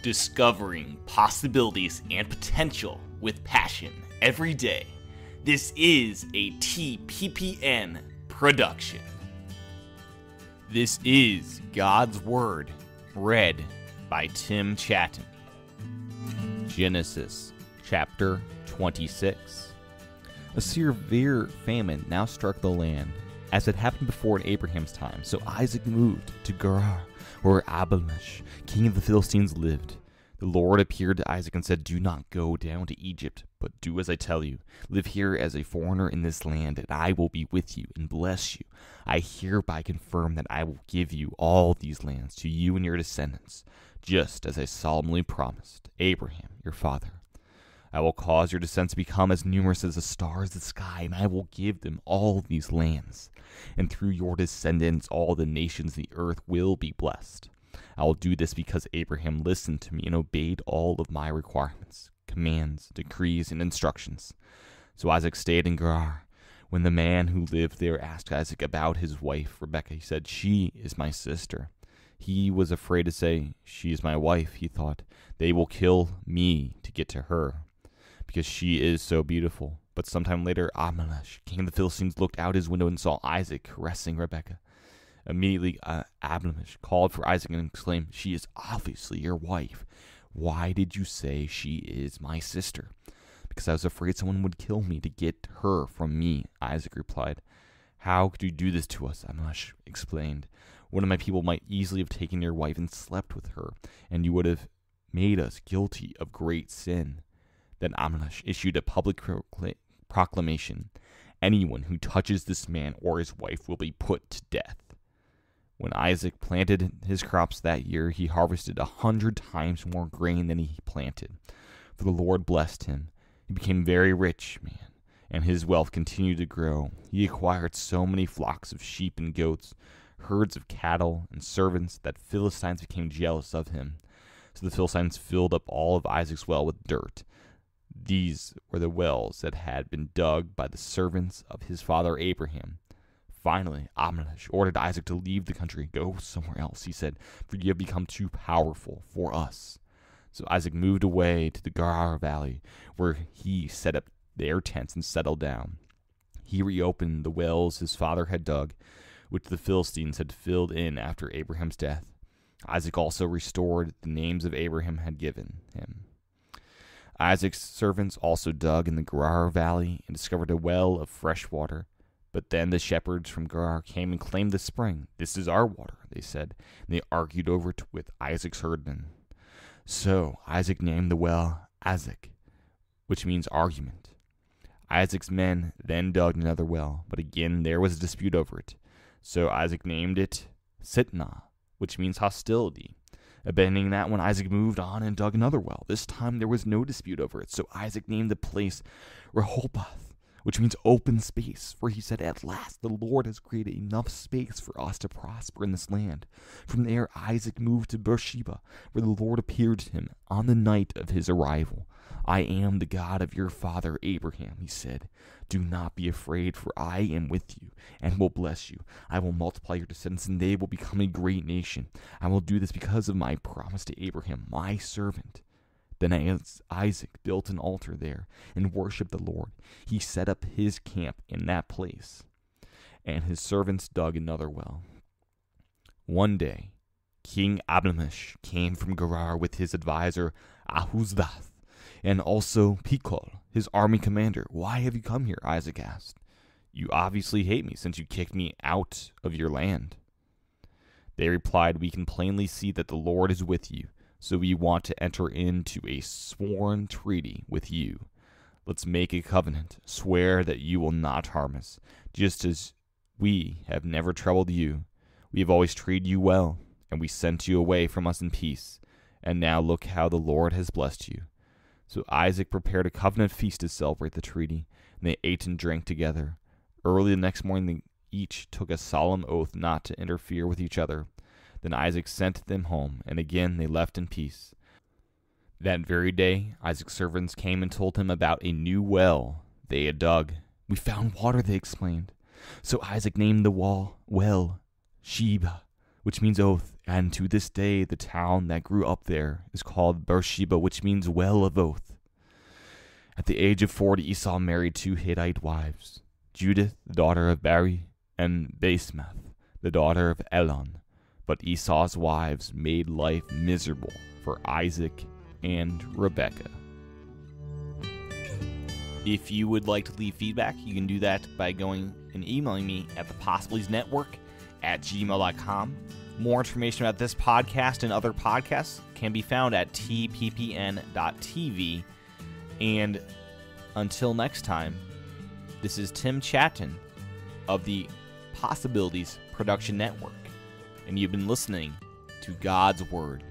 Discovering possibilities and potential with passion every day. This is a TPPN production. This is God's Word, read by Tim Chaten. Genesis chapter 26. A severe famine now struck the land, as had happened before in Abraham's time. So Isaac moved to Gerar, where Abimelech, king of the Philistines, lived. The Lord appeared to Isaac and said, "Do not go down to Egypt, but do as I tell you. Live here as a foreigner in this land, and I will be with you and bless you. I hereby confirm that I will give you all these lands to you and your descendants, just as I solemnly promised Abraham, your father. I will cause your descendants to become as numerous as the stars of the sky, and I will give them all these lands. And through your descendants, all the nations of the earth will be blessed. I will do this because Abraham listened to me and obeyed all of my requirements, commands, decrees, and instructions." So Isaac stayed in Gerar. When the man who lived there asked Isaac about his wife, Rebekah, he said, "She is my sister." He was afraid to say, "She is my wife," he thought. "They will kill me to get to her, because she is so beautiful." But sometime later, Abimelech, king of the Philistines, looked out his window and saw Isaac caressing Rebekah. Immediately, Abimelech called for Isaac and exclaimed, "She is obviously your wife. Why did you say she is my sister?" "Because I was afraid someone would kill me to get her from me," Isaac replied. "How could you do this to us?" Abimelech explained. "One of my people might easily have taken your wife and slept with her, and you would have made us guilty of great sin." Then Abimelech issued a public proclamation: "Anyone who touches this man or his wife will be put to death." When Isaac planted his crops that year, he harvested 100 times more grain than he planted, for the Lord blessed him. He became a very rich man, and his wealth continued to grow. He acquired so many flocks of sheep and goats, herds of cattle, and servants that Philistines became jealous of him. So the Philistines filled up all of Isaac's well with dirt. These were the wells that had been dug by the servants of his father Abraham. Finally, Abimelech ordered Isaac to leave the country. "Go somewhere else," he said, "for you have become too powerful for us." So Isaac moved away to the Gerar valley, where he set up their tents and settled down. He reopened the wells his father had dug, which the Philistines had filled in after Abraham's death. Isaac also restored the names of Abraham had given him. Isaac's servants also dug in the Gerar valley and discovered a well of fresh water. But then the shepherds from Gerar came and claimed the spring. "This is our water," they said, and they argued over it with Isaac's herdmen. So Isaac named the well Azek, which means argument. Isaac's men then dug another well, but again there was a dispute over it. So Isaac named it Sitnah, which means hostility. Abandoning that one, Isaac moved on and dug another well. This time there was no dispute over it, so Isaac named the place Rehoboth, which means open space, for he said, "At last the Lord has created enough space for us to prosper in this land." From there, Isaac moved to Beersheba, where the Lord appeared to him on the night of his arrival. "I am the God of your father Abraham," he said. "Do not be afraid, for I am with you and will bless you. I will multiply your descendants, and they will become a great nation. I will do this because of my promise to Abraham, my servant." Then as Isaac built an altar there and worshipped the Lord, he set up his camp in that place, and his servants dug another well. One day, King Abimelech came from Gerar with his advisor Ahuzzath, and also Pikol, his army commander. "Why have you come here?" Isaac asked. "You obviously hate me, since you kicked me out of your land." They replied, "We can plainly see that the Lord is with you, so we want to enter into a sworn treaty with you. Let's make a covenant. Swear that you will not harm us, just as we have never troubled you. We have always treated you well, and we sent you away from us in peace. And now look how the Lord has blessed you." So Isaac prepared a covenant feast to celebrate the treaty, and they ate and drank together. Early the next morning, they each took a solemn oath not to interfere with each other. Then Isaac sent them home, and again they left in peace. That very day, Isaac's servants came and told him about a new well they had dug. "We found water," they explained. So Isaac named the well Sheba, which means oath, and to this day the town that grew up there is called Beersheba, which means well of oath. At the age of 40, Esau married 2 Hittite wives, Judith, the daughter of Beri, and Basemath, the daughter of Elon. But Esau's wives made life miserable for Isaac and Rebekah. If you would like to leave feedback, you can do that by going and emailing me at thepossibilitiesnetwork@gmail.com. More information about this podcast and other podcasts can be found at tppn.tv. And until next time, this is Tim Chaten of the Possibilities Production Network, and you've been listening to God's Word.